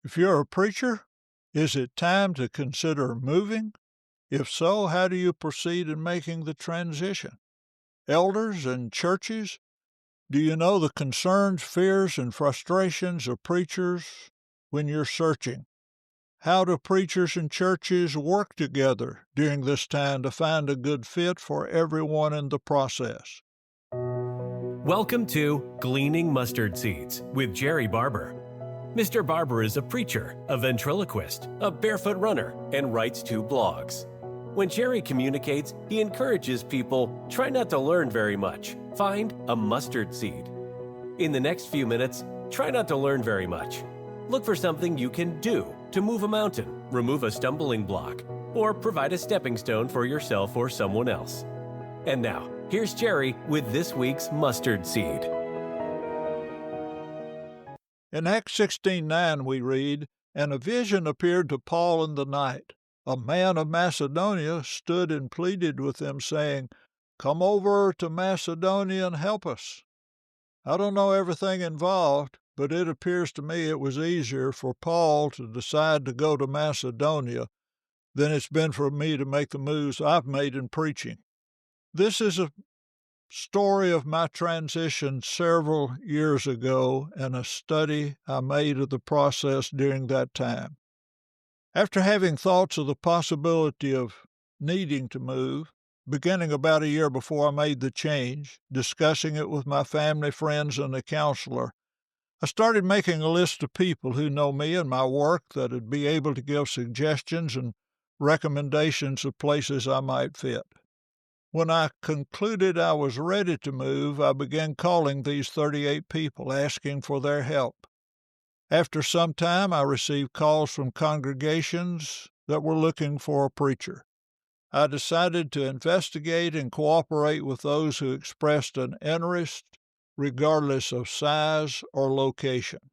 If you're a preacher, is it time to consider moving? If so, how do you proceed in making the transition? Elders and churches, do you know the concerns, fears, and frustrations of preachers when you're searching? How do preachers and churches work together during this time to find a good fit for everyone in the process? Welcome to Gleaning Mustard Seeds with Jerrie Barber. Mr. Barber is a preacher, a ventriloquist, a barefoot runner, and writes 2 blogs. When Jerrie communicates, he encourages people, try not to learn very much. Find a mustard seed. In the next few minutes, try not to learn very much. Look for something you can do to move a mountain, remove a stumbling block, or provide a stepping stone for yourself or someone else. And now, here's Jerrie with this week's mustard seed. In Acts 16:9 we read, "And a vision appeared to Paul in the night. A man of Macedonia stood and pleaded with them, saying, 'Come over to Macedonia and help us.'" I don't know everything involved, but it appears to me it was easier for Paul to decide to go to Macedonia than it's been for me to make the moves I've made in preaching. This is a story of my transition several years ago and a study I made of the process during that time. After having thoughts of the possibility of needing to move, beginning about a year before I made the change, discussing it with my family, friends, and a counselor, I started making a list of people who know me and my work that would be able to give suggestions and recommendations of places I might fit. When I concluded I was ready to move, I began calling these 38 people, asking for their help. After some time, I received calls from congregations that were looking for a preacher. I decided to investigate and cooperate with those who expressed an interest, regardless of size or location.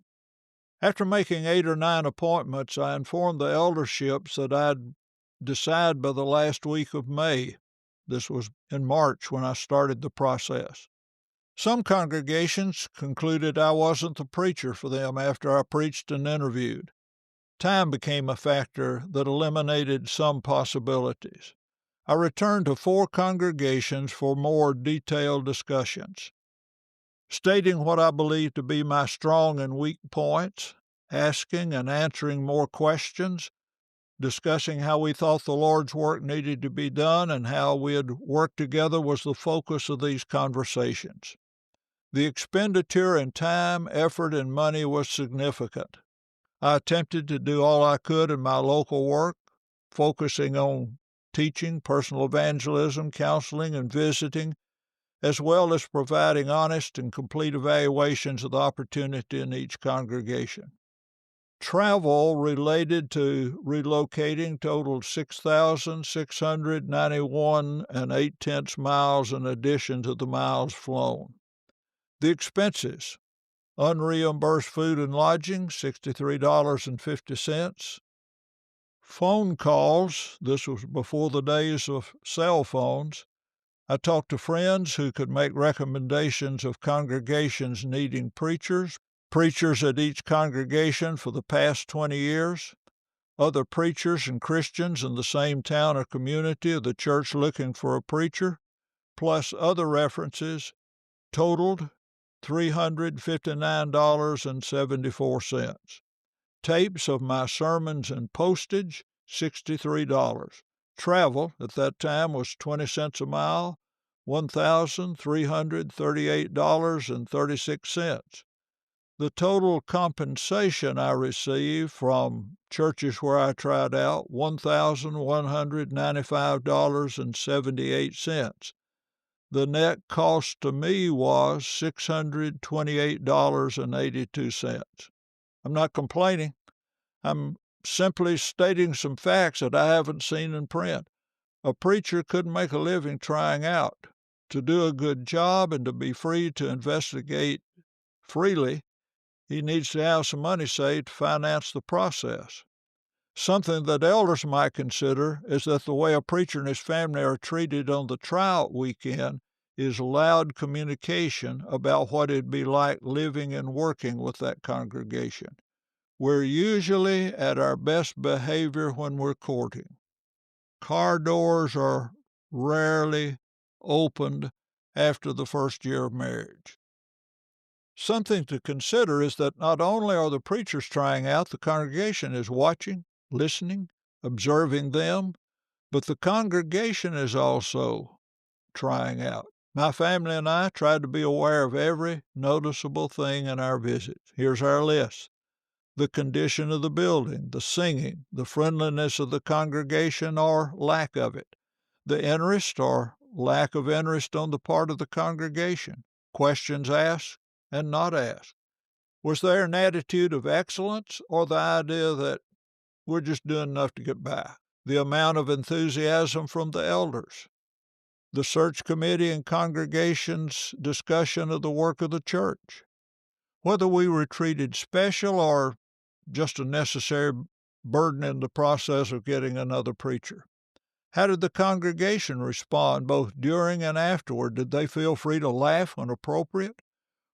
After making 8 or 9 appointments, I informed the elderships that I'd decide by the last week of May. This was in March when I started the process. Some congregations concluded I wasn't the preacher for them after I preached and interviewed. Time became a factor that eliminated some possibilities. I returned to 4 congregations for more detailed discussions, stating what I believed to be my strong and weak points, asking and answering more questions, discussing how we thought the Lord's work needed to be done and how we'd work together was the focus of these conversations. The expenditure in time, effort, and money was significant. I attempted to do all I could in my local work, focusing on teaching, personal evangelism, counseling, and visiting, as well as providing honest and complete evaluations of the opportunity in each congregation. Travel related to relocating totaled 6,691 and 8/10 miles in addition to the miles flown. The expenses: unreimbursed food and lodging, $63.50. Phone calls, this was before the days of cell phones. I talked to friends who could make recommendations of congregations needing preachers at each congregation for the past 20 years, other preachers and Christians in the same town or community of the church looking for a preacher, plus other references, totaled $359.74. Tapes of my sermons and postage, $63. Travel at that time was 20 cents a mile, $1,338.36. The total compensation I received from churches where I tried out, $1,195.78. The net cost to me was $628.82. I'm not complaining. I'm simply stating some facts that I haven't seen in print. A preacher couldn't make a living trying out. To do a good job and to be free to investigate freely, he needs to have some money saved to finance the process. Something that elders might consider is that the way a preacher and his family are treated on the tryout weekend is loud communication about what it'd be like living and working with that congregation. We're usually at our best behavior when we're courting. Car doors are rarely opened after the first year of marriage. Something to consider is that not only are the preachers trying out, the congregation is watching, listening, observing them, but the congregation is also trying out. My family and I tried to be aware of every noticeable thing in our visits. Here's our list: the condition of the building, the singing, the friendliness of the congregation or lack of it, the interest or lack of interest on the part of the congregation, questions asked and not asked. Was there an attitude of excellence or the idea that we're just doing enough to get by? The amount of enthusiasm from the elders, the search committee and congregation's discussion of the work of the church, whether we were treated special or just a necessary burden in the process of getting another preacher. How did the congregation respond both during and afterward? Did they feel free to laugh when appropriate?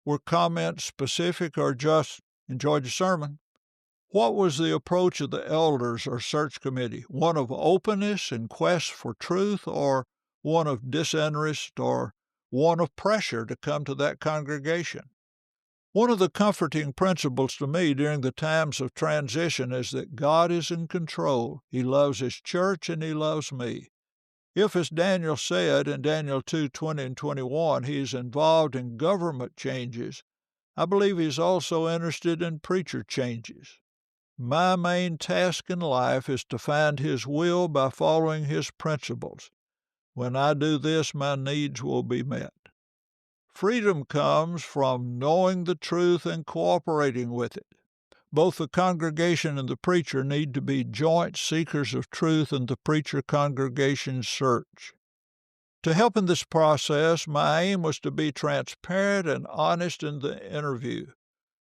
Were comments specific or just enjoyed the sermon? What was the approach of the elders or search committee? One of openness and quest for truth, or one of disinterest, or one of pressure to come to that congregation? One of the comforting principles to me during the times of transition is that God is in control. He loves His church and He loves me. If, as Daniel said in Daniel 2:20 and 21, He is involved in government changes, I believe He's also interested in preacher changes. My main task in life is to find His will by following His principles. When I do this, my needs will be met. Freedom comes from knowing the truth and cooperating with it. Both the congregation and the preacher need to be joint seekers of truth in the preacher-congregation search. To help in this process, my aim was to be transparent and honest in the interview,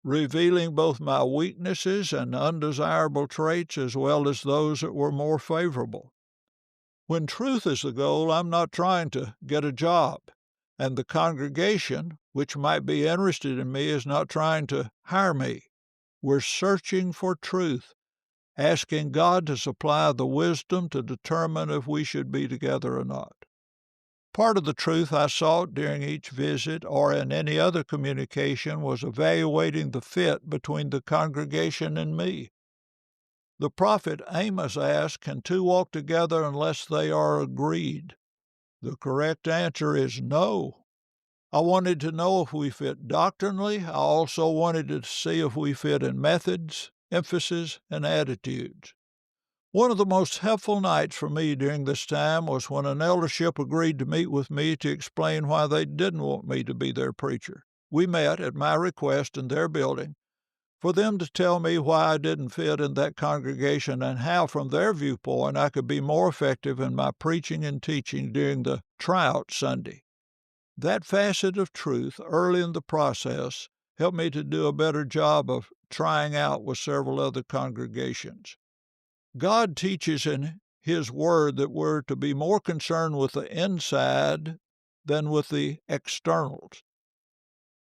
revealing both my weaknesses and undesirable traits as well as those that were more favorable. When truth is the goal, I'm not trying to get a job, and the congregation, which might be interested in me, is not trying to hire me. We're searching for truth, asking God to supply the wisdom to determine if we should be together or not. Part of the truth I sought during each visit or in any other communication was evaluating the fit between the congregation and me. The prophet Amos asked, "Can two walk together unless they are agreed?" The correct answer is no. I wanted to know if we fit doctrinally. I also wanted to see if we fit in methods, emphasis, and attitudes. One of the most helpful nights for me during this time was when an eldership agreed to meet with me to explain why they didn't want me to be their preacher. We met, at my request, in their building, for them to tell me why I didn't fit in that congregation and how, from their viewpoint, I could be more effective in my preaching and teaching during the tryout Sunday. That facet of truth, early in the process, helped me to do a better job of trying out with several other congregations. God teaches in His Word that we're to be more concerned with the inside than with the externals.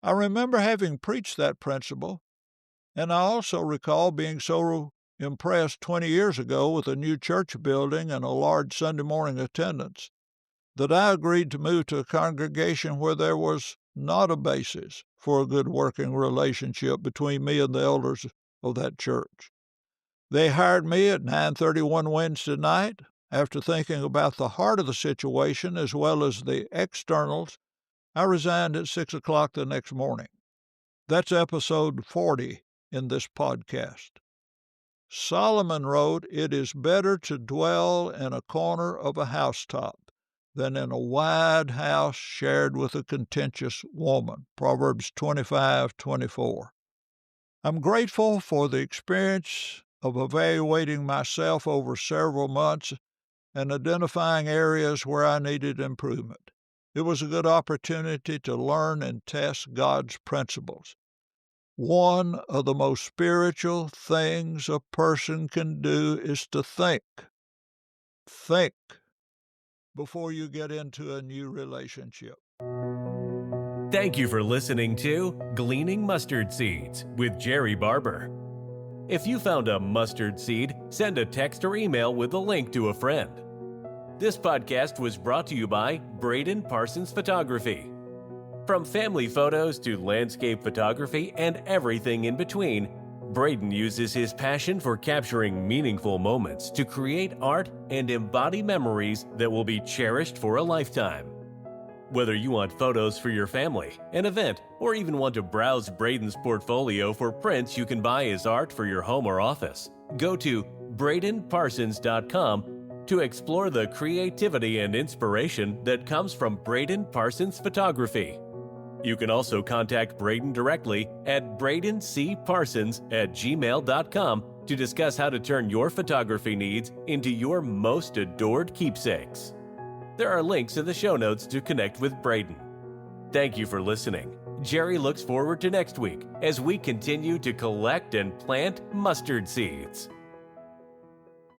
I remember having preached that principle, and I also recall being so impressed 20 years ago with a new church building and a large Sunday morning attendance that I agreed to move to a congregation where there was not a basis for a good working relationship between me and the elders of that church. They hired me at 9:31 Wednesday night. After thinking about the heart of the situation as well as the externals, I resigned at 6 o'clock the next morning. That's episode 40 in this podcast. Solomon wrote, "It is better to dwell in a corner of a housetop than in a wide house shared with a contentious woman." Proverbs 25:24. I'm grateful for the experience of evaluating myself over several months and identifying areas where I needed improvement. It was a good opportunity to learn and test God's principles. One of the most spiritual things a person can do is to think. Think before you get into a new relationship. Thank you for listening to Gleaning Mustard Seeds with Jerrie Barber. If you found a mustard seed, send a text or email with a link to a friend. This podcast was brought to you by Braden Parsons Photography. From family photos to landscape photography and everything in between, Braden uses his passion for capturing meaningful moments to create art and embody memories that will be cherished for a lifetime. Whether you want photos for your family, an event, or even want to browse Braden's portfolio for prints you can buy as art for your home or office, go to bradenparsons.com to explore the creativity and inspiration that comes from Braden Parsons Photography. You can also contact Braden directly at bradencparsons@gmail.com to discuss how to turn your photography needs into your most adored keepsakes. There are links in the show notes to connect with Braden. Thank you for listening. Jerry looks forward to next week as we continue to collect and plant mustard seeds.